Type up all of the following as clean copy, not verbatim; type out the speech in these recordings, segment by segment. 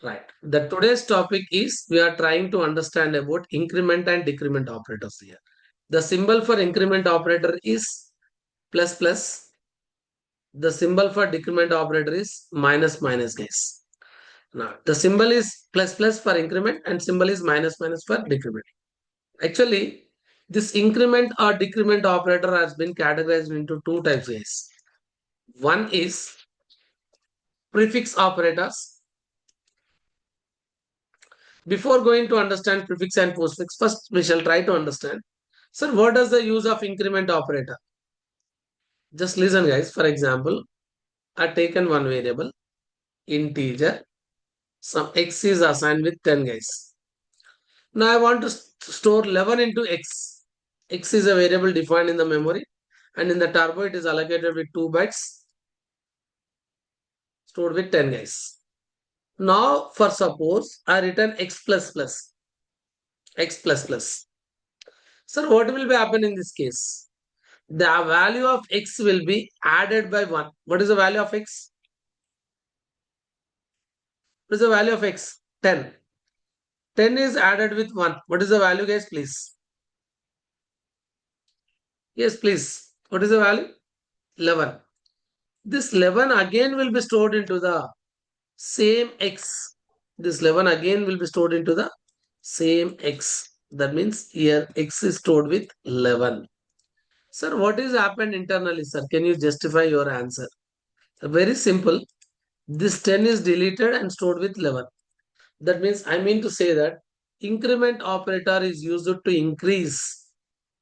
Right. The today's topic is we are trying to understand about increment and decrement operators here. The symbol for increment operator is plus plus. The symbol for decrement operator is minus minus, guys. Now the symbol is plus plus for increment and symbol is minus minus for decrement. Actually, this increment or decrement operator has been categorized into two types, guys. One is prefix operators. Before going to understand prefix and postfix, first we shall try to understand. Sir, what does the use of increment operator? Just listen, guys. For example, I taken one variable, integer, some x is assigned with 10, guys. Now I want to store 11 into x. X is a variable defined in the memory, and in the turbo it is allocated with 2 bytes, stored with 10, guys. Now, for suppose I return x plus plus, x plus plus. Sir, what will be happen in this case? The value of x will be added by 1. What is the value of x? What is the value of x? 10. 10 is added with 1. What is the value, guys, please? Yes, please. What is the value? 11. This 11 again will be stored into the same x. This 11 again will be stored into the same x. That means here x is stored with 11. Sir, what is happened internally, sir? Can you justify your answer? Very simple. This 10 is deleted and stored with 11. That means I mean to say that increment operator is used to increase.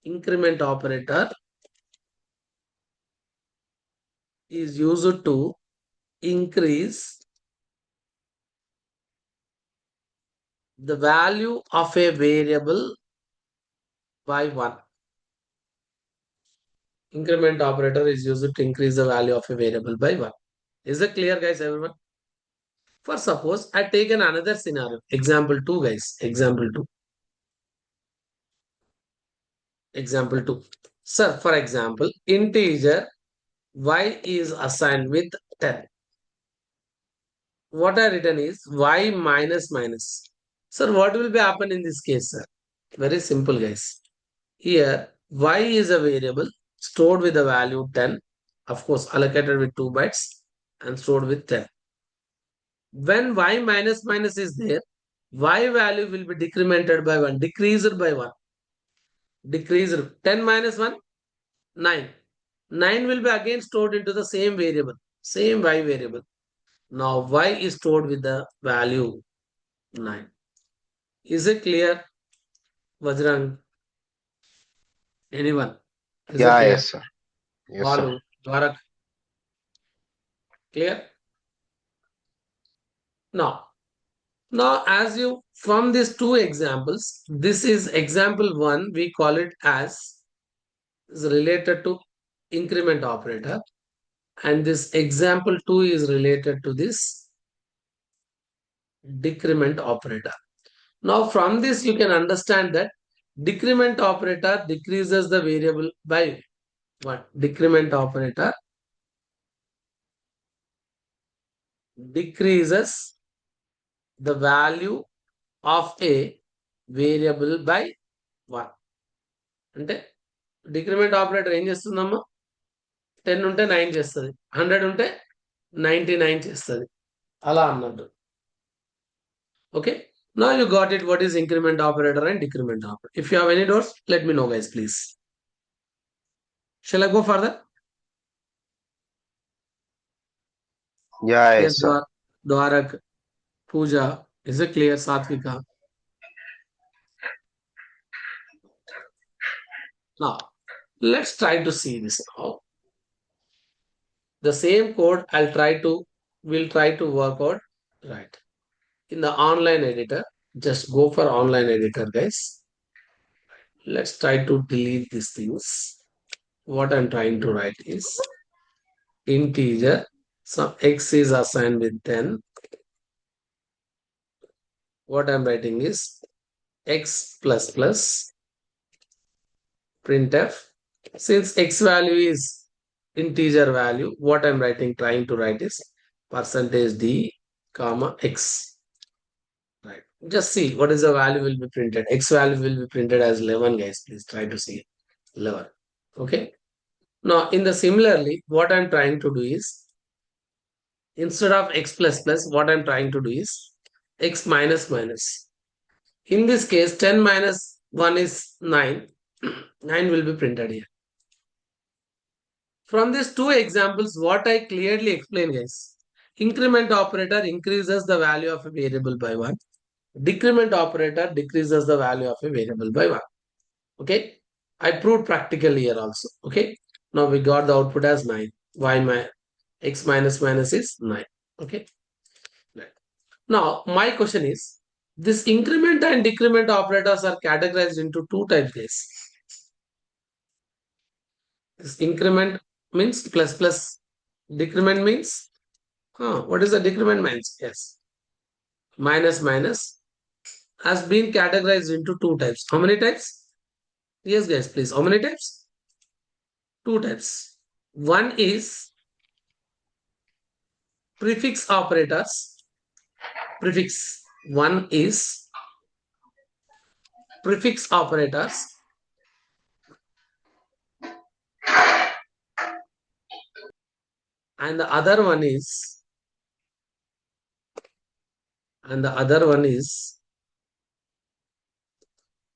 Increment operator is used to increase the value of a variable by 1. Increment operator is used to increase the value of a variable by 1. Is it clear, guys, everyone? For suppose I taken another scenario. Example 2, guys. Example 2. Example 2. Sir, for example, integer y is assigned with 10. What I written is y minus minus. Sir, what will be happen in this case, sir? Very simple, guys. Here, y is a variable stored with the value 10. Of course, allocated with 2 bytes and stored with 10. When y minus minus is there, y value will be decremented by 1, decreased by 1. Decreased 10 minus 1, 9. 9 will be again stored into the same variable, same y variable. Now y is stored with the value 9. Is it clear, Vajrang? Anyone? Is it Yeah, clear? yes, sir. Yes, sir. Balu, Dwarak, clear? Now, as you, from these two examples, this is example 1, we call it as is related to increment operator, and this example 2 is related to this decrement operator. Now, from this, you can understand that decrement operator decreases the variable by what? Decrement operator decreases the value of a variable by 1. అంటే decrement operator ఏం చేస్తుందమ్మా? 10 ఉంటే 9 చేస్తుంది, 100 ఉంటే 99 చేస్తుంది, అలా అన్నట్టు. Okay, now you got it what is increment operator and decrement operator. If you have any doubts, let me know, guys, please. Shall I go further? Yeah, Yes, yes, sir. Dwarak, Pooja, is it clear? Satvika. Now, let's try to see this now. The same code we'll try to work out, right, in the online editor. Just go for online editor, guys. Let's try to delete these things. What I'm trying to write is integer. So x is assigned with 10. What I'm writing is x plus plus printf. Since x value is integer value, what I'm trying to write is percentage d comma x. Just see what is the value will be printed. X value will be printed as 11, guys. Please try to see 11. Okay. Now, in the similarly, what I'm trying to do is instead of x plus plus, what I'm trying to do is x minus minus. In this case, 10 minus 1 is 9. 9 will be printed here. From these two examples, what I clearly explain, guys, increment operator increases the value of a variable by 1. Decrement operator decreases the value of a variable by 1. Okay. I proved practically here also. Okay. Now we got the output as 9. Y my x minus minus is 9. Okay. Right. Now my question is, this increment and decrement operators are categorized into two types, guys. This increment means plus plus, decrement means, what is the decrement means? Yes, minus minus has been categorized into two types. How many types? Yes, guys, please. How many types? Two types. One is prefix operators. Prefix. One is prefix operators. And the other one is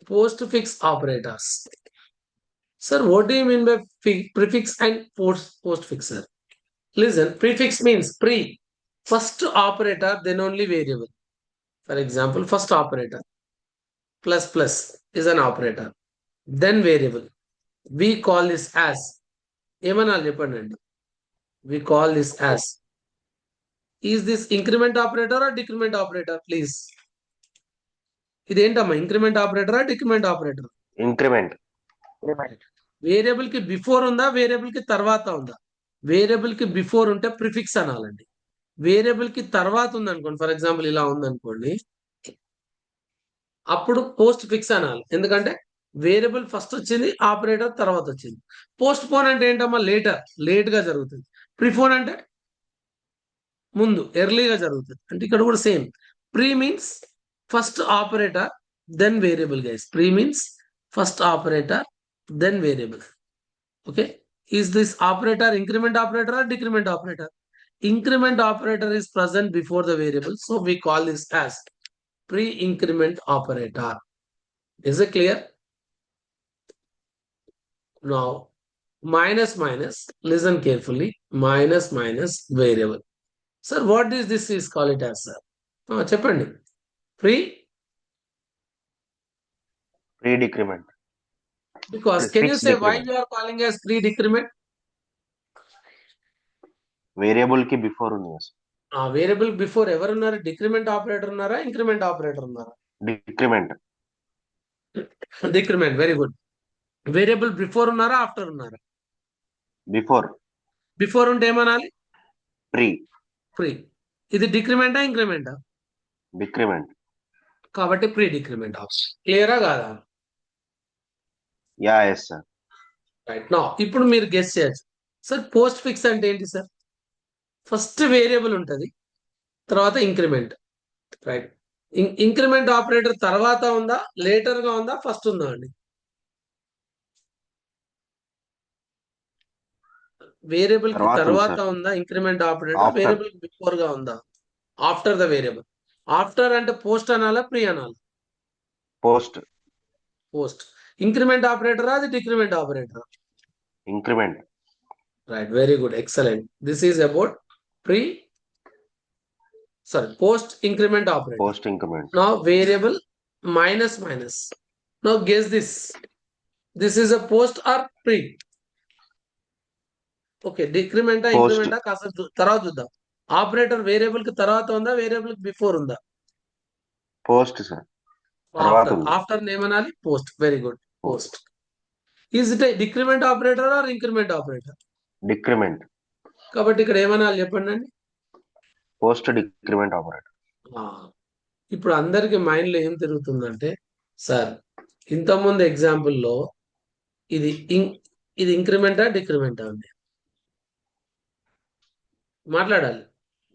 postfix operators. Sir, what do you mean by prefix and postfix, sir? Listen, prefix means pre. First operator, then only variable. For example, first operator plus plus is an operator. Then variable. We call this as ఏమన్నా చెప్పండి. We call this as. Is this increment operator or decrement operator? Please. ఇదేంటమ్మా increment ఆపరేటరా decrement operator? Increment. Variable కి before ఉందా variable కి తర్వాత ఉందా? Variable కి బిఫోర్ ఉంటే ప్రిఫిక్స్ అనాలండి. వేరియబుల్ కి తర్వాత ఉందనుకోండి, ఫర్ ఎగ్జాంపుల్ ఇలా ఉందనుకోండి, అప్పుడు పోస్ట్ ఫిక్స్ అనాలి. ఎందుకంటే వేరియబుల్ ఫస్ట్ వచ్చింది, ఆపరేటర్ తర్వాత వచ్చింది. పోస్ట్ పోన్ అంటే ఏంటమ్మా లేటర్, లేట్ గా జరుగుతుంది. ప్రిఫోన్ అంటే ముందు, ఎర్లీగా జరుగుతుంది. అంటే ఇక్కడ కూడా same. Pre means first operator then variable, guys. Pre means first operator then variable. Okay. Is this operator increment operator or decrement operator? Increment operator is present before the variable, so we call this as pre-increment operator. Is it clear? Now, minus minus, listen carefully, minus minus variable. Sir, what is this is call it as, sir? చెప్పండి. Pre-decrement. Because can you say why decrement. you are calling as pre-decrement? Variable కి before ఉంది కదా. Variable before ఎవరున్నారు? Decrement operator ఉన్నారా, increment operator ఉన్నారా? Decrement. Decrement. Very good. Variable before ఉన్నారా, after ఉన్నారా? Before. Before ఉంటే ఏమనాలి? ప్రీ. ప్రీ. ఇది డిక్రిమెంటా ఇంక్రిమెంటా? డిక్రిమెంట్. కాబట్టి ప్రీ డిక్రిమెంట్ ఆప్షన్. క్లియరా కాదా? Yeah yes sir. రైట్. నా ఇప్పుడు మీరు గెస్ చేయొచ్చు, సార్ పోస్ట్ ఫిక్స్ అంటే ఏంటి సార్? ఫస్ట్ వేరియబుల్ ఉంటుంది, తర్వాత ఇంక్రిమెంట్. రైట్. ఇంక్రిమెంట్ ఆపరేటర్ తర్వాత ఉందా, లేటర్ గా ఉందా, ఫస్ట్ ఉందా అండి? వేరియబుల్ కి తర్వాత ఉందా ఇంక్రిమెంట్ ఆపరేటర్? వేరియబుల్ బిఫోర్ గా ఉందా, ఆఫ్టర్ ద వేరియబుల్? ఆఫ్టర్ అంటే పోస్ట్ అనాలా, ప్రీ అనాలా? పోస్ట్. పోస్ట్. ఇంక్రిమెంట్ ఆపరేటరా, అది డిక్రిమెంట్ ఆపరేటరా? Increment. Right, very good, excellent. This is about post increment operator. Post increment. Now variable minus minus. Now guess this. This is a post or pre? Okay, decrement increment కాస్త తర్వాత చూద్దాం. Operator variable కి తర్వాత ఉందా, variable కి before ఉందా? Post sir. After ఏమనాలి? Post. Very good, post. Is it decrement operator or increment operator? Decrement. కాబట్టి ఇక్కడ ఏమనాలి చెప్పండి అండి? Post decrement operator. ఇప్పుడు అందరికి మైండ్ లో ఏం తిరుగుతుందంటే, సార్ ఇంతకుముందు ఎగ్జాంపుల్లో ఇది ఇంక్రిమెంటా డిక్రిమెంటా అండి? మాట్లాడాలి.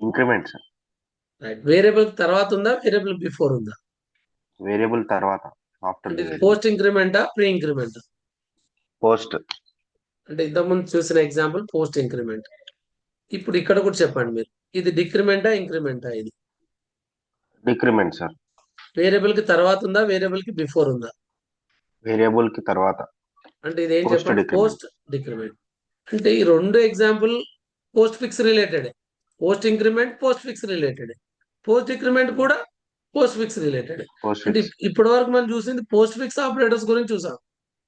Increment sir. రైట్. వేరియబుల్ తర్వాత ఉందా, వేరియబుల్ బిఫోర్ ఉందా? వేరియబుల్ తర్వాత, ఆఫ్టర్ అంటే ది ఇది వేరియబుల్. పోస్ట్ ఇంక్రిమెంటా ప్రీ ఇంక్రిమెంట్? పోస్ట్. అంటే ఇంతకుముందు చూసిన ఎగ్జాంపుల్ పోస్ట్ ఇంక్రిమెంట్. ఇప్పుడు ఇక్కడ కూడా చెప్పండి మీరు, ఇది డిక్రిమెంటా ఇంక్రిమెంటా? ఇది డిక్రిమెంట్ సార్. వేరియబుల్ కి తర్వాత ఉందా, వేరియబుల్ కి బిఫోర్ ఉందా? వేరియబుల్ కి తర్వాత. అంటే ఇది ఏం పోస్ట్ చెప్పండి, డిక్రిమెంట్. Post decrement. అంటే ఈ రెండు example post fix related. Post increment post fix related, post decrement కూడా పోస్ట్ ఫిక్స్ రిలేటెడ్. పోస్ట్ అంటే ఫిక్స్. ఇప్పటి వరకు మనం చూసింది పోస్ట్ ఫిక్స్ ఆపరేటర్స్ గురించి చూసాం,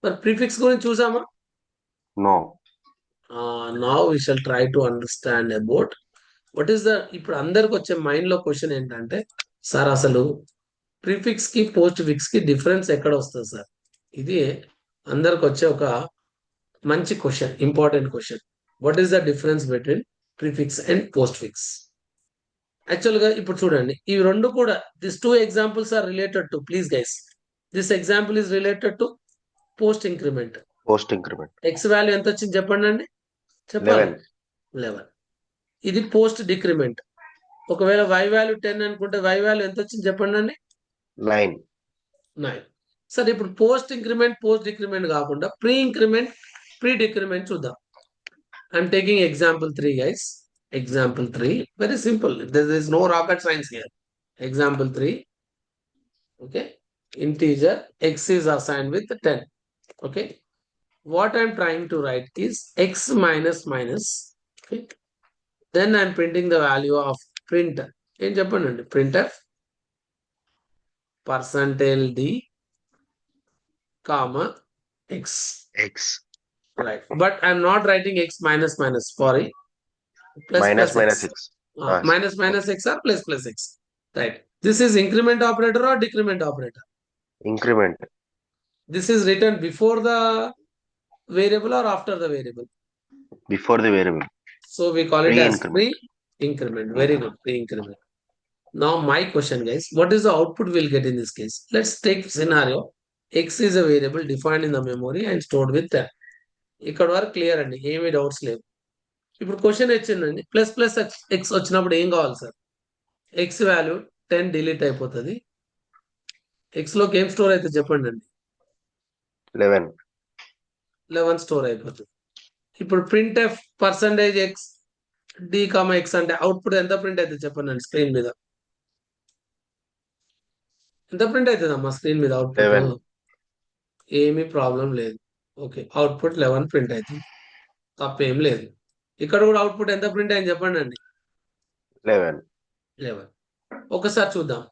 మరి ప్రిఫిక్స్ గురించి చూసామా? No. Now we shall try to understand about what is the. ఇప్పుడు అందరికి వచ్చే మైండ్ లో క్వశ్చన్ ఏంటంటే, సార్ అసలు ప్రిఫిక్స్ కి పోస్ట్ ఫిక్స్ కి డిఫరెన్స్ ఎక్కడ వస్తుంది సార్? ఇది అందరికి వచ్చే ఒక మంచి question, important question. What is the difference between prefix and postfix? Actual గా ఇప్పుడు చూడండి, ఇవి రెండు కూడా, this two examples are related to, please guys, this example is related to post increment. Post increment. X value ఎంత వచ్చింది చెప్పండి అండి, చెప్పాలి. 11. 11. ఇది పోస్ట్ డిక్రిమెంట్. ఒకవేళ y వాల్యూ 10 అనుకుంటే y వాల్యూ ఎంత వచ్చింది చెప్పండి అండి? 9. 9. సరే, ఇప్పుడు పోస్ట్ ఇంక్రిమెంట్ పోస్ట్ డిక్రిమెంట్ కాకుండా ప్రీ ఇంక్రిమెంట్ ప్రీ డిక్రిమెంట్ చూద్దాం. I'm taking example 3 guys. Example 3, very simple. There is no rocket science here. Example 3, okay. Integer x is assigned with 10. Okay. What I'm trying to write is x minus minus. Okay. Then I'm printing the value of print. ఏం చెప్పండి, printf percentage d comma x. X. Right. But I'm not writing x minus minus. Sorry. Plus Minus plus minus x. 6. Minus minus x or plus plus x. Right. This is increment operator or decrement operator? Increment. This is written before the variable or after the variable? Before the variable. So we call it as Pre-increment. pre-increment. Very good, pre-increment. Now my question, guys, what is the output we'll get in this case? Let's take scenario. X is a variable defined in the memory and stored with 10. ఇక్కడ వరకు clear అండి, ఏమీ doubts లేవు. ఇప్పుడు question వచ్చిందండి, plus plus X వచ్చినప్పుడు ఏం కావాలి సార్? ఎక్స్ వాల్యూ 10 డిలీట్ అయిపోతుంది. ఎక్స్ లోకి ఏం స్టోర్ అయితే చెప్పండి అండి? 11. 11 స్టోర్ అయిపోతుంది. ఇప్పుడు print f percentage x d comma x అంటే అవుట్పుట్ ఎంత ప్రింట్ అయితే చెప్పండి అండి స్క్రీన్ మీద? ఎంత ప్రింట్ అవుతుంది అమ్మా స్క్రీన్ మీద అవుట్పుట్? 11. ఏమీ ప్రాబ్లం లేదు. ఓకే, అవుట్పుట్ 11 ప్రింట్ అవుతుంది, తప్పేం లేదు. ఇక్కడ కూడా అవుట్పుట్ ఎంత ప్రింట్ అయింది చెప్పండి అండి? 11. 11. ఒకసారి చూద్దాం.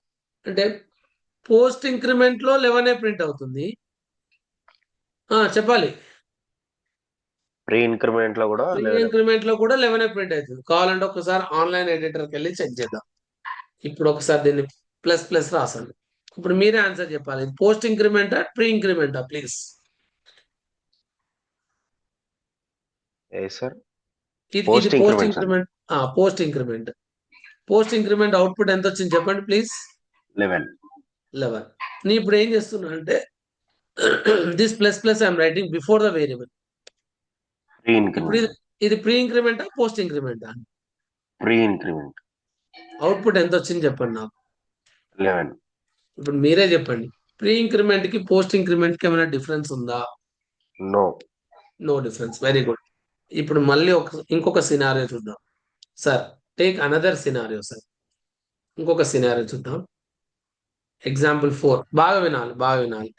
అంటే పోస్ట్ ఇంక్రిమెంట్ లో 11 ప్రింట్ అవుతుంది. చెప్పాలి. ప్రీ ఇంక్రిమెంట్ లో కూడా ప్రీ 11. ఇంక్రిమెంట్ లో కూడా 11 ప్రింట్ అవుతుంది. కావాలంటే ఒకసారి ఆన్లైన్ ఎడిటర్కి వెళ్ళి చెక్ చేద్దాం. ఇప్పుడు ఒకసారి దీన్ని ప్లస్ ప్లస్ రాసండి. ఇప్పుడు మీరే ఆన్సర్ చెప్పాలి, పోస్ట్ ఇంక్రిమెంటా ప్రీ ఇంక్రిమెంటా ప్లీజ్? సార్, ఇది post post increment. Increment. Post increment. Post increment output ఎంత వచ్చింది చెప్పండి ప్లీజ్? 11. 11. నీ ఇప్పుడు ఏం చేస్తున్నా అంటే this plus plus I'm writing before the variable. Pre ఇప్పుడు ఇంక్రిమెంట్. ఇది ప్రీ ఇంక్రిమెంటా పోస్ట్ ఇంక్రిమెంటా? Pre increment. అవుట్పుట్ ఎంత వచ్చింది చెప్పండి నాకు? 11. ఇప్పుడు మీరే చెప్పండి, ప్రీ ఇంక్రిమెంట్ కి పోస్ట్ ఇంక్రిమెంట్ కి ఏమైనా డిఫరెన్స్ ఉందా? No. No difference. Very good. ఇప్పుడు మళ్ళీ ఇంకొక సినారియో చూద్దాం sir. Take another scenario sir. ఇంకొక సినారియో చూద్దాం. ఎగ్జాంపుల్ 4. బాగా వినాలి, బాగా వినాలి.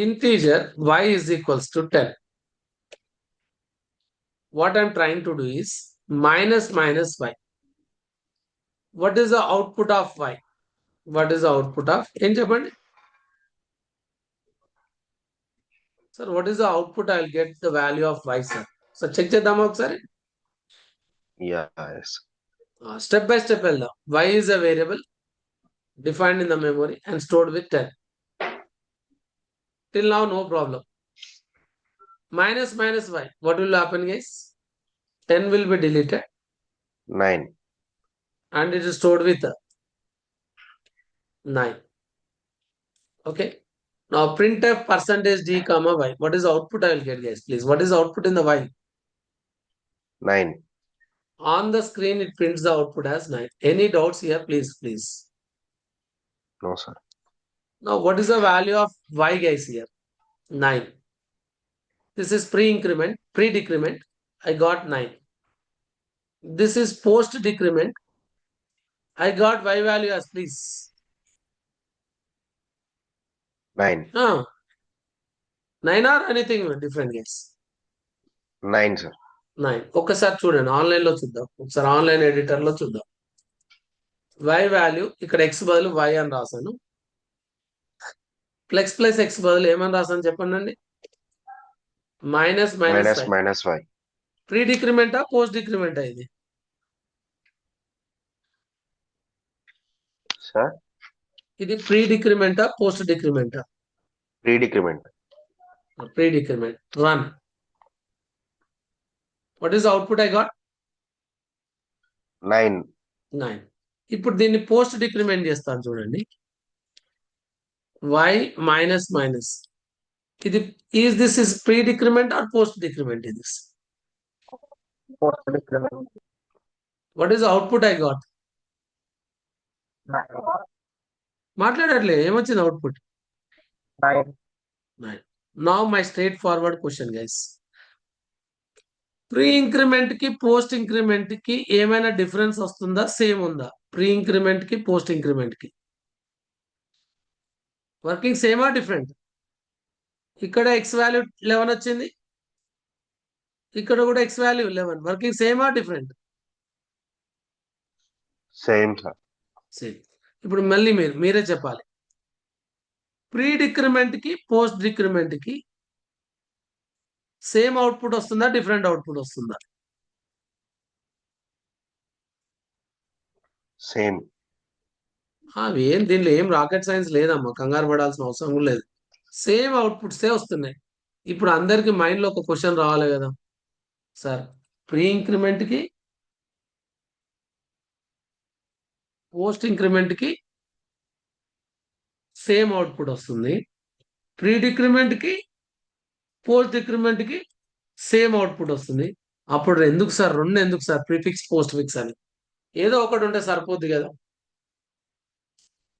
Integer y is equals to 10. What I'm trying to do is minus minus y. What is the output of y? What is the output of? ఏం చెప్పండి sir? What is the output? I'll get the value of y, sir. So check చేద్దామా ఒకసారి? Yes. Step by step వెళ్దాం. y is a variable defined in the memory and stored with 10. Till now, no problem. Minus minus y. What will happen, guys? 10 will be deleted 9. and it is stored with 9. Okay. Now printf percentage d comma y. What is the output I will get, guys? Please. What is the output in the y? 9. On the screen, it prints the output as 9. Any doubts here? Please, please. No, sir. Now, what is the value of y, guys, here? 9. This is pre-increment, pre-decrement. I got 9. This is post-decrement. I got y value as, please. 9. 9 or anything different, guys? 9, sir. 9. ఒకసారి చూడండి, ఆన్లైన్లో చూద్దాం. ఒకసారి online ఎడిటర్లో చూద్దాం. y value ఇక్కడ x బదులు y అని రాశాను. ప్లస్ x బదులు ఏమని రాశాను చెప్పండి. Minus Y. ప్రీ డిక్రిమెంటా పోస్ట్ డిక్రిమెంటా ఇది? సార్, ఇది ప్రీ డిక్రిమెంటా పోస్ట్ డిక్రిమెంటా? Pre decrement. Pre decrement. Run. What is output I got? 9. 9. ఇప్పుడు దీన్ని పోస్ట్ డిక్రిమెంట్ చేస్తాను చూడండి. y minus. ఇది this is pre decrement or post decrement? ఇది what is output I got? మాట్లాడట్లే, ఏమొచ్చింది output? 9. Now my straightforward question, guys. Pre increment కి post increment కి ఏమైనా డిఫరెన్స్ వస్తుందా, సేమ్ ఉందా? ప్రీ ఇంక్రిమెంట్ కి పోస్ట్ ఇంక్రిమెంట్ కి వర్కింగ్ సేమా డిఫరెంట్? ఇక్కడ ఎక్స్ వాల్యూ 11 వచ్చింది, ఇక్కడ కూడా ఎక్స్ వాల్యూ 11. వర్కింగ్ సేమా డిఫరెంట్? Same, sir. సేమ్. ఇప్పుడు మళ్ళీ మీరే చెప్పాలి. ప్రీ డిక్రిమెంట్ కి పోస్ట్ డిక్రిమెంట్ కి సేమ్ అవుట్పుట్ వస్తుందా, డిఫరెంట్ అవుట్పుట్ వస్తుందా? సేమ్. దీనిలో ఏం రాకెట్ సైన్స్ లేదమ్మా, కంగారు పడాల్సిన అవసరం కూడా లేదు. సేమ్ అవుట్పుట్సే వస్తున్నాయి. ఇప్పుడు అందరికి మైండ్ లో ఒక క్వశ్చన్ రావాలి కదా, సార్ ప్రీ ఇంక్రిమెంట్ కి పోస్ట్ ఇంక్రిమెంట్ కి సేమ్ అవుట్పుట్ వస్తుంది, ప్రీ డిక్రిమెంట్ కి పోస్ట్ డిక్రిమెంట్ కి సేమ్ అవుట్పుట్ వస్తుంది. అప్పుడు ఎందుకు సార్ రెండు, ఎందుకు సార్ ప్రీఫిక్స్ పోస్ట్ ఫిక్స్ అని? ఏదో ఒకటి ఉంటే సరిపోద్ది కదా.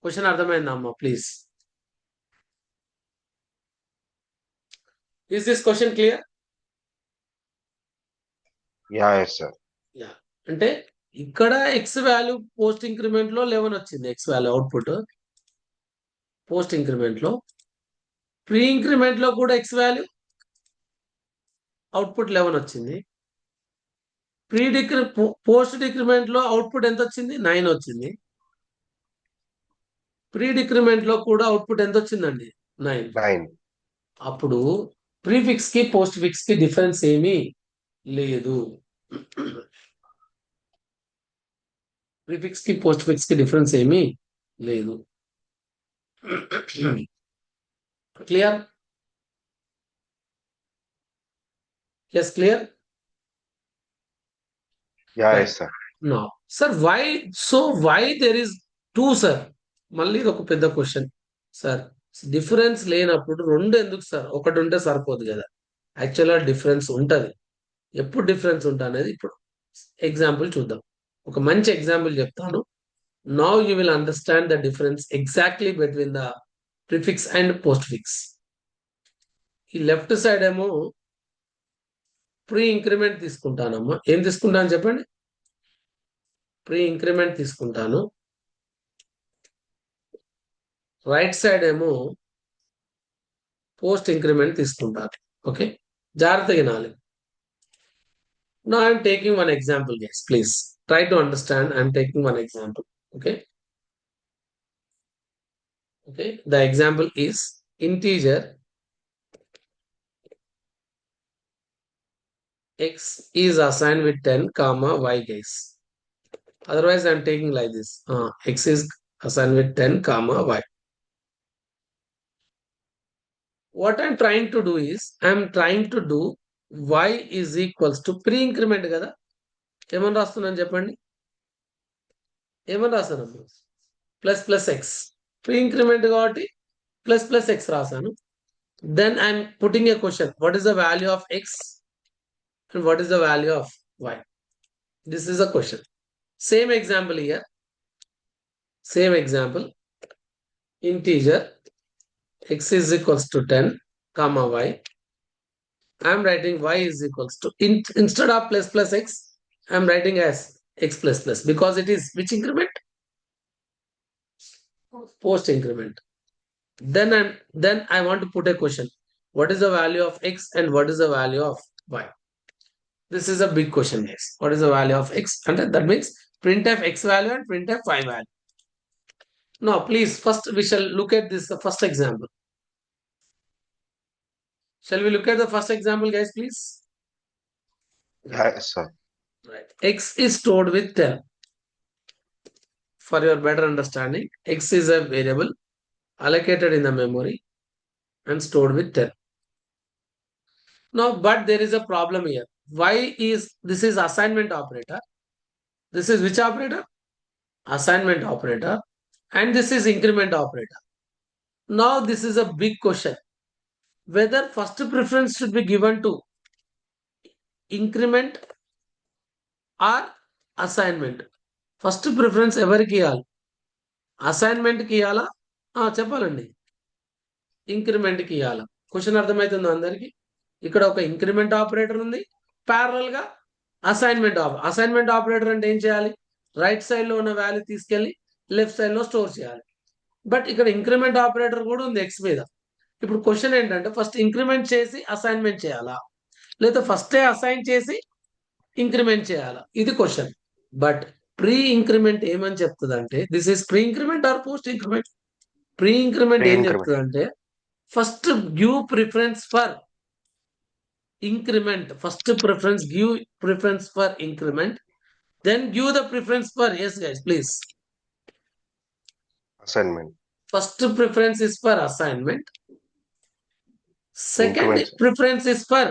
క్వశ్చన్ అర్థమైందా అమ్మా? Please, is this question clear? Yes sir. అంటే ఇక్కడ ఎక్స్ వాల్యూ పోస్ట్ ఇంక్రిమెంట్ లో 11 వచ్చింది, x value output post increment లో. ప్రీ ఇంక్రిమెంట్ లో కూడా ఎక్స్ వాల్యూ అవుట్పుట్ 11 వచ్చింది. పోస్ట్ డిక్రిమెంట్ లో అవుట్పుట్ ఎంత వచ్చింది? 9 వచ్చింది. ప్రీ డిక్రిమెంట్ లో కూడా అవుట్పుట్ ఎంత వచ్చిందండి? 9. అప్పుడు ప్రీఫిక్స్ కి పోస్ట్ ఫిక్స్ కి డిఫరెన్స్ ఏమీ లేదు. ప్రీఫిక్స్ కి పోస్ట్ ఫిక్స్ కి డిఫరెన్స్ ఏమీ లేదు. Clear? Yes, clear. Yes sir. No sir, why there is 2, sir? మళ్ళీ ఇది ఒక పెద్ద క్వశ్చన్ సార్. డిఫరెన్స్ లేనప్పుడు రెండు ఎందుకు సార్? ఒకటి ఉంటే సరిపోదు కదా. యాక్చువల్గా డిఫరెన్స్ ఉంటది. ఎప్పుడు డిఫరెన్స్ ఉంటా అనేది ఇప్పుడు ఎగ్జాంపుల్ చూద్దాం. ఒక మంచి ఎగ్జాంపుల్ చెప్తాను. Now you will understand the difference exactly between the prefix and post fix. ఈ లెఫ్ట్ సైడ్ ఏమో ప్రీ ఇంక్రిమెంట్ తీసుకుంటానమ్మా. ఏం తీసుకుంటాను చెప్పండి? ప్రీ ఇంక్రిమెంట్ తీసుకుంటాను. రైట్ సైడ్ ఏమో పోస్ట్ ఇంక్రిమెంట్ తీసుకుంటాను. ఓకే, జాగ్రత్తగా వినాలి. Now I'm taking one example, guys. Please try to understand. I'm taking one example. Okay. The example is integer x is assigned with 10 comma y, guys. Otherwise I'm taking like this. X is assigned with 10 comma y. What I'm trying to do is I'm trying to do y is equals to pre increment కదా. ఏమని రాస్తున్నాను చెప్పండి? ఏమని రాస్తాను? Plus X. Pre increment కాబట్టి plus X రాశాను. Then I'm putting a question. What is the value of x and what is the value of y? This is a question. Same example here. Same example. integer x is equals to 10 comma y. I am writing y is equals to instead of plus x, I am writing as x plus because it is which increment? Post increment. Then I want to put a question. What is the value of x and what is the value of y? This is a big question, guys. What is the value of x? And that means printf x value and printf y value. Now, please, first we shall look at this first example. Shall we look at the first example, guys, please? Yes, sir. Right. X is stored with 10. For your better understanding, x is a variable allocated in the memory and stored with 10. Now, but there is a problem here. This is assignment operator. This is which operator? Assignment operator. And this is increment operator. Now, this is a big question. Whether first preference should be given to increment or assignment. First preference ఎవరికి ఇవ్వాలి? అసైన్మెంట్కి ఇవ్వాలా? చెప్పాలండి. ఇంక్రిమెంట్కి ఇవ్వాలా? Question అర్థమవుతుందో అందరికి? ఇక్కడ ఒక increment operator ఉంది, ప్యారలల్ గా అసైన్మెంట్ ఆపరేటర్ అంటే ఏం చేయాలి? రైట్ సైడ్ లో ఉన్న వాల్యూ తీసుకెళ్లి లెఫ్ట్ సైడ్ లో స్టోర్ చేయాలి. బట్ ఇక్కడ ఇంక్రిమెంట్ ఆపరేటర్ కూడా ఉంది ఎక్స్ మీద. ఇప్పుడు క్వశ్చన్ ఏంటంటే ఫస్ట్ ఇంక్రిమెంట్ చేసి అసైన్మెంట్ చేయాలా, లేదా ఫస్టే అసైన్ చేసి ఇంక్రిమెంట్ చేయాలా? ఇది క్వశ్చన్. బట్ ప్రీ ఇంక్రిమెంట్ ఏమని చెప్తుంది అంటే, this is pre increment or post increment? Pre increment ఏం చెప్తుంది అంటే, first give preference for increment. First preference, give preference for increment, then give the preference for, yes guys, please. Assignment. First preference is for assignment. Second Increment. preference is for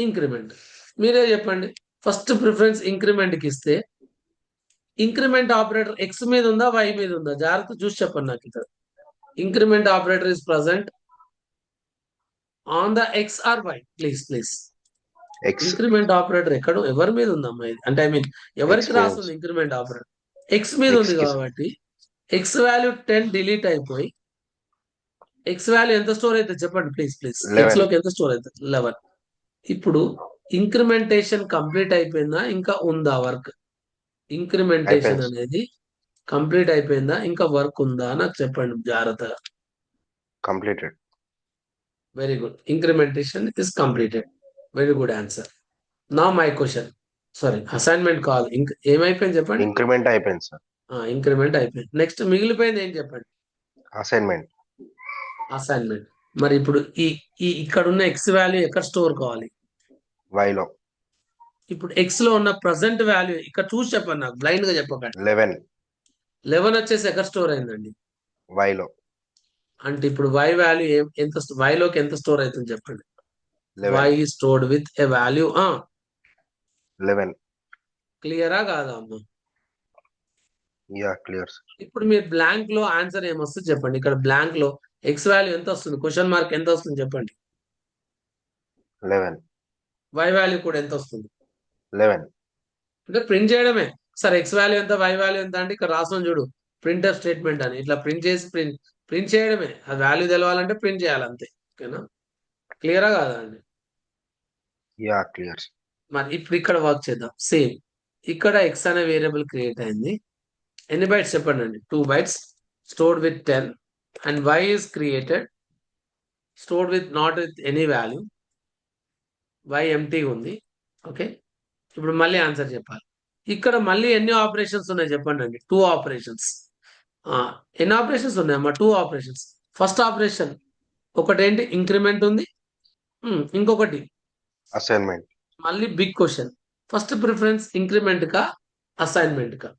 increment. మీరే చెప్పండి. First preference increment కి ఇస్తే increment operator X మీద ఉందా why మీద ఉందా? జాగ్రత్త చూసి చెప్పండి నాకు. ఇక్కడ increment operator is present on the x or y? Please increment operator ఎక్కడ ఎవరి మీద ఉందమ్మా? అంటే ఐ మీన్ ఎవరికి రాస్తుంది ఇంక్రిమెంట్ ఆపరేటర్? ఎక్స్ మీద ఉంది కాబట్టి ఎక్స్ వాల్యూ 10 డిలీట్ అయిపోయి ఎక్స్ వాల్యూ ఎంత స్టోర్ అయితే చెప్పండి ప్లీజ్. ఎక్స్ లోకి ఎంత స్టోర్ అవుతుంది? 11. ఇప్పుడు ఇంక్రిమెంటేషన్ కంప్లీట్ అయిపోయిందా ఇంకా ఉందా వర్క్? ఇంక్రిమెంటేషన్ అనేది కంప్లీట్ అయిపోయిందా ఇంకా వర్క్ ఉందా నాకు చెప్పండి జాగ్రత్తగా. Completed. Very good. Incrementation is completed. Very good answer. నా my question, sorry assignment call ఏమైపోయింది చెప్పండి? ఇంక్రిమెంట్ అయిపోయింది సార్. ఇంక్రిమెంట్ అయిపోయింది. నెక్స్ట్ మిగిలిపోయింది ఏం చెప్పండి? అసైన్మెంట్. మరి ఇప్పుడు ఈ ఇక్కడ ఉన్న ఎక్స్ వాల్యూ ఎక్కడ స్టోర్ కావాలి? వై లో. ఇప్పుడు ఎక్స్ లో ఉన్న ప్రజెంట్ వాల్యూ ఇక్కడ చూసి చెప్పండి నాకు, బ్లైండ్ గా చెప్పకండి. 11 వచ్చేసి ఎక్కడ స్టోర్ అయిందండి? వై లో. అంటే ఇప్పుడు వై వాల్యూ ఎంత వై లోకి ఎంత స్టోర్ అవుతుంది చెప్పండి? Y stored with a value 11. క్లియరా కాదా అమ్మా? Yeah clear. ఇప్పుడు మీరు బ్లాంక్ లో ఆన్సర్ ఏమొస్తుంది చెప్పండి. ఇక్కడ బ్లాంక్ లో ఎక్స్ వాల్యూ ఎంత వస్తుంది? క్వశ్చన్ మార్క్ ఎంత వస్తుంది చెప్పండి? 11. వై వాల్యూ కూడా ఎంత వస్తుంది? 11. అంటే ప్రింట్ చేయడమే. సార్ ఎక్స్ వాల్యూ ఎంత వై వాల్యూ ఎంత అంటే ఇక్కడ రాసిన చూడు ప్రింట్ఎఫ్ స్టేట్మెంట్ అని, ఇట్లా ప్రింట్ చేసి ప్రింట్ చేయడమే. ఆ వాల్యూ తెలవాలంటే ప్రింట్ చేయాలి అంతే. ఓకేనా? క్లియరా కాదా అండి? Yeah clear. మరి ఇప్పుడు ఇక్కడ వర్క్ చేద్దాం. సేమ్ ఇక్కడ ఎక్స్ అనే వేరియబుల్ క్రియేట్ అయింది. ఎన్ని బైట్స్ చెప్పండి అండి? 2 bytes stored with 10 and y is created stored with not with any value. y empty ఉంది. ఓకే, ఇప్పుడు మళ్ళీ ఆన్సర్ చెప్పాలి. ఇక్కడ మళ్ళీ ఎన్ని ఆపరేషన్స్ ఉన్నాయి చెప్పండి అండి? 2 ఆపరేషన్స్. ఎన్ని ఆపరేషన్స్ ఉన్నాయమ్మా? 2 ఆపరేషన్స్. ఫస్ట్ ఆపరేషన్ ఒకటేంటి? ఇంక్రిమెంట్ ఉంది. ఇంకొకటి అసైన్మెంట్. మళ్ళీ big question, first preference increment కా అసైన్మెంట్ కా?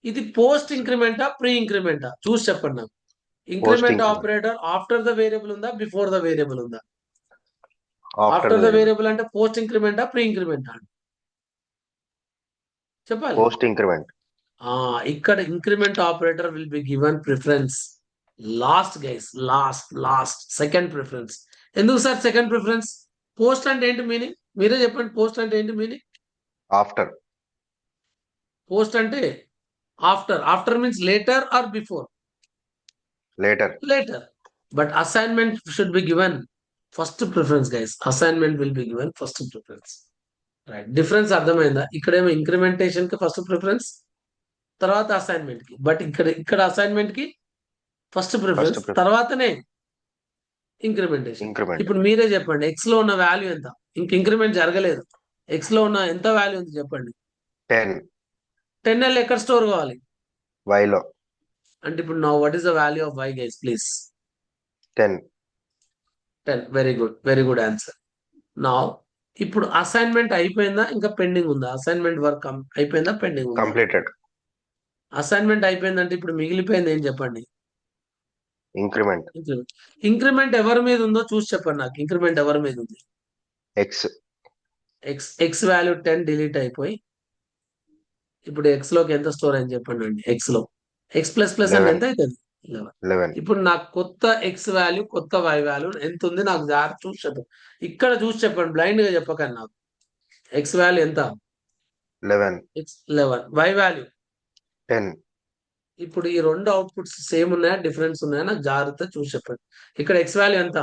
ఇది పోస్ట్ ఇంక్రిమెంటా ప్రీ ఇంక్రిమెంటా చూసి చెప్పండి నాకు. Increment operator after the variable ఉందా బిఫోర్ ద వేరియబుల్ ఉందా? ఆఫ్టర్ ద వేరియబుల్ అంటే పోస్ట్ ఇంక్రిమెంటా ప్రీ ఇంక్రిమెంటా చెప్పాలి. Post increment. ఇక్కడ increment operator will be given preference last guys, last second preference. ఎందుకు సార్ సెకండ్ ప్రిఫరెన్స్? పోస్ట్ అంటే ఏంటి మీనింగ్? మీరే చెప్పండి. పోస్ట్ అంటే ఏంటి మీనింగ్? ఆఫ్టర్. పోస్ట్ అంటే After means later or before? Later. Later. But assignment should be given first preference, guys. Assignment will be given first preference. Right, difference అర్థమైందా? ఇక్కడేమో incrementation కి ఫస్ట్ ప్రిఫరెన్స్, తర్వాత assignment కి. But ఇక్కడ assignment కి first preference, తర్వాతనే incrementation. Increment. ఇప్పుడు మీరే చెప్పండి, ఎక్స్ లో ఉన్న వాల్యూ ఎంత? ఇంక్రిమెంట్ జరగలేదు. ఎక్స్ లో ఉన్న ఎంత వాల్యూ ఉంది చెప్పండి. 10. 10L ఎక్కడ స్టోర్ కావాలి? Y లో. అంటే ఇప్పుడు నా what is the value of y, guys please? 10. 10. Very good answer. నా ఇప్పుడు అసైన్మెంట్ అయిపోయిందా, ఇంకా పెండింగ్ ఉందా? అసైన్మెంట్ వర్క్ అయిపోయిందా, పెండింగ్ ఉందా? Completed. అసైన్మెంట్ అయిపోయిందంటే ఇప్పుడు మిగిలిపోయింది ఏం చెప్పండి? Increment. ఇంక్రిమెంట్ ఎవరి మీద ఉందో చూసి చెప్పండి నాకు. ఇంక్రిమెంట్ ఎవరి మీద ఉంది? X. ఎక్స్ వాల్యూ 10 డిలీట్ అయిపోయి ఇప్పుడు ఎక్స్ లోకి ఎంత స్టోర్ అని చెప్పండి అండి. ఎక్స్ లో ఎక్స్ ప్లస్ ప్లస్ అంటే 11. ఎంత అవుతుంది? 11. 11. ఇప్పుడు నాకు కొత్త ఎక్స్ వాల్యూ, కొత్త వై వాల్యూ ఎంత ఉంది నాకు జాగ్రత్త చూసి చెప్పండి. ఇక్కడ చూసి చెప్పండి, బ్లైండ్ గా చెప్పకండి నాకు. ఎక్స్ వాల్యూ ఎంత? 11. ఎక్స్ 11. Y value 10. ఇప్పుడు ఈ రెండు అవుట్పుట్స్ సేమ్ ఉన్నాయా, డిఫరెన్స్ ఉన్నాయా నాకు జాగ్రత్త చూసి చెప్పండి. ఇక్కడ ఎక్స్ వాల్యూ ఎంత?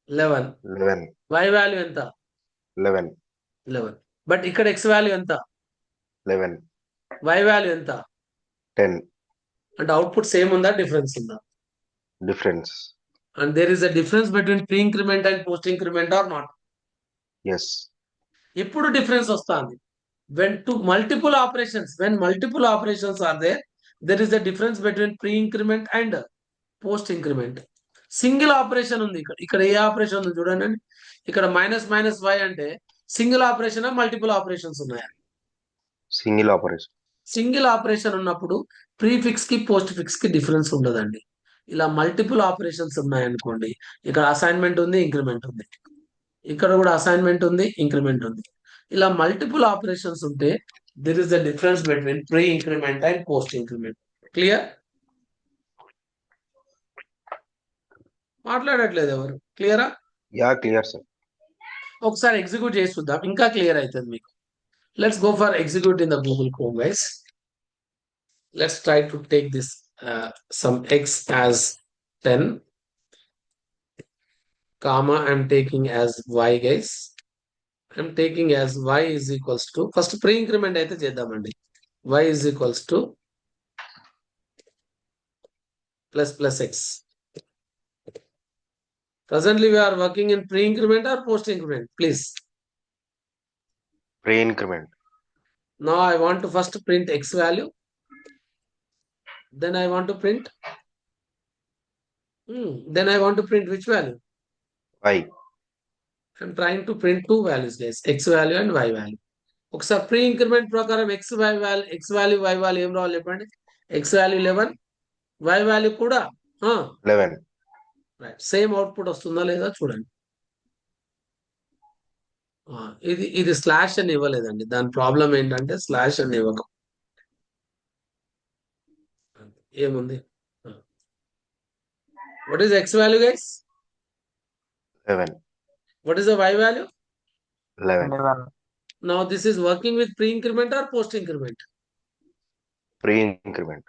11. 11. వై వాల్యూ ఎంత? 11. 11. బట్ ఇక్కడ ఎక్స్ వాల్యూ ఎంత? 11. వై వాల్యూ ఎంత? 10. అంటే అవుట్పుట్ సేమ్ ఉందా, డిఫరెన్స్ ఉందా? Difference. And there is a difference between pre increment and post increment or not? Yes. ఎప్పుడు డిఫరెన్స్ వస్తుంది? when multiple operations are there is a difference between pre increment and post increment. Single operation ఉంది ఇక్కడ ఏ operation ఉంది చూడండి. ఇక్కడ minus y అంటే single operation, multiple operations ఉన్నాయా? Single operation. Single operation ఉన్నప్పుడు ప్రీఫిక్స్ కి పోస్ట్ ఫిక్స్ కి డిఫరెన్స్ ఉండదండి. ఇలా మల్టిపుల్ ఆపరేషన్స్ ఉన్నాయనుకోండి, ఇక్కడ అసైన్మెంట్ ఉంది, ఇంక్రిమెంట్ ఉంది, ఇక్కడ కూడా అసైన్మెంట్ ఉంది, ఇంక్రిమెంట్ ఉంది. ఇలా మల్టిపుల్ ఆపరేషన్స్ ఉంటే there is the difference between pre increment and post increment. Clear? మాట్లాడట్లేదు ఎవరు? క్లియరా? Yeah, clear, sir. ఒకసారి ఎగ్జిక్యూట్ చేసి చూద్దాం, ఇంకా క్లియర్ అవుతుంది మీకు. Let's go for execute in the Google chrome, guys. Let's try to take this some X as 10 comma I'm taking as y, guys. I'm taking as y is equals to, first pre increment అయితే చేద్దామండి. Y is equals to plus x. Presently we are working in pre increment or post increment, please? Pre increment. Now I want to first print x value, then I want to print which value? Y. I'm trying to print two values, guys, x value and y value. ఒకసారి pre increment ప్రకారం x value y value ఏం రావాలి చెప్పండి? x value 11, y value కూడా 11. Right. Same output వస్తుందా లేదా చూడండి. ఇది స్లాష్ అని ఇవ్వలేదండి. దాని ప్రాబ్లం ఏంటంటే స్లాష్ అని ఇవ్వక ఏముంది. What is x value, guys? 11. What is the y value? 11. Now this is working with pre increment or post increment? Pre increment.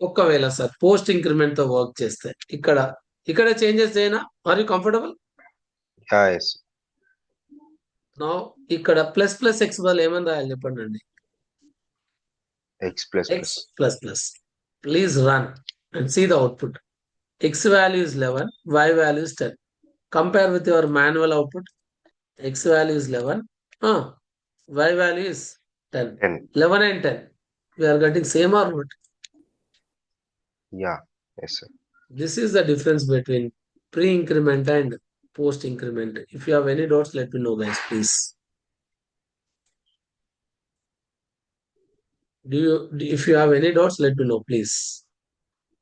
ఒకవేళ సార్ పోస్ట్ ఇంక్రిమెంట్ తో వర్క్ చేస్తే ఇక్కడ చేంజెస్ చేయనా? Are you comfortable? Yeah, yes. నా ఇక్కడ plus X బదులు ఏమని రాయాలి చెప్పండి అండి? X plus x plus. Plus plus. Please run and see the output. X value is 11, y value is 10. Compare with your manual output. X value is 11, y value is 10. 10. 11 and 10. We are getting same or not? Yeah, yes, sir. This is the difference between pre-increment and post-increment. If you have any doubts, let me know, guys, please. If you have any doubts, let me know, please.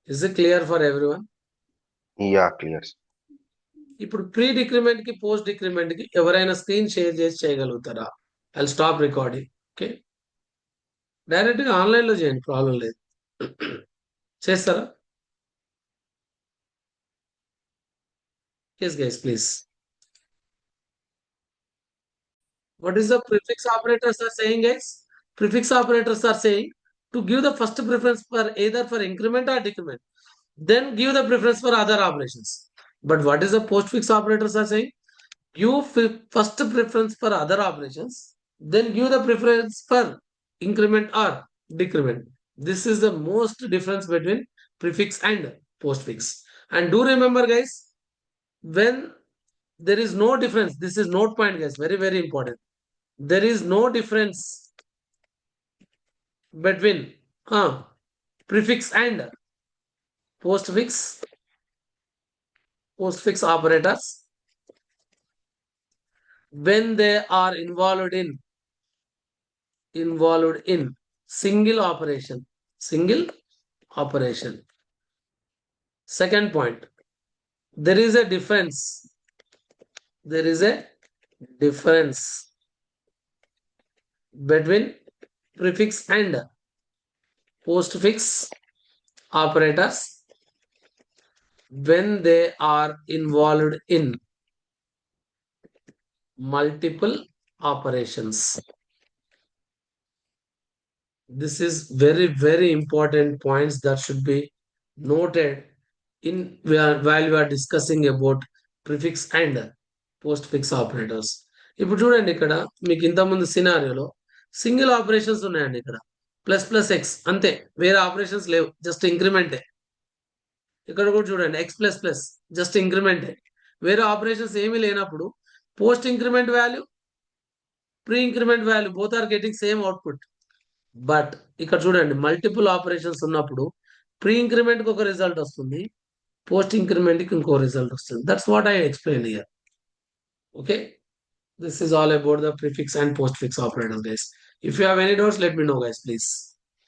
Is it clear for everyone? Yeah, clear, sir. ఇప్పుడు pre decrement కి post decrement కి ఎవరైనా screen share చేసి చేయగలుగుతారా? I stop recording. Okay, direct గా online లో చేయండి, problem లేదు. చేస్తారా? Yes, guys, please. What is the prefix operators are saying, guys? prefix operators are saying to give the first preference for either for increment or decrement, then give the preference for other operations. But what is the postfix operators are saying? Give first preference for other operations, then give the preference for increment or decrement. This is the most difference between prefix and postfix. And do remember, guys, when there is no difference, this is note point, guys, very, very important. There is no difference between prefix and postfix postfix operators when they are involved in single operation. Second point, there is a difference between prefix and postfix operators when they are involved in multiple operations. This is very, very important points that should be noted while we are discussing about prefix and postfix operators. ఇప్పుడు చూడండి, ఇక్కడ మీకు ఇంతకుముందు సినారియోలో single operations ఉన్నాయండి. ఇక్కడ plus plus X అంతే, వేరే operations లేవు, జస్ట్ ఇంక్రిమెంటే. ఇక్కడ కూడా చూడండి, ఎక్స్ ప్లస్ ప్లస్ జస్ట్ ఇంక్రిమెంటే, వేరే ఆపరేషన్స్ ఏమీ లేనప్పుడు post increment value, pre increment value both are getting same output. But ఇక్కడ చూడండి, మల్టిపుల్ ఆపరేషన్స్ ఉన్నప్పుడు ప్రీ ఇంక్రిమెంట్ కి ఒక రిజల్ట్ వస్తుంది, పోస్ట్ ఇంక్రిమెంట్ కి ఇంకో రిజల్ట్ వస్తుంది. That's what I explain here. Okay, this is all about the prefix and postfix operators, guys. If you have any doubts, let me know, guys, please.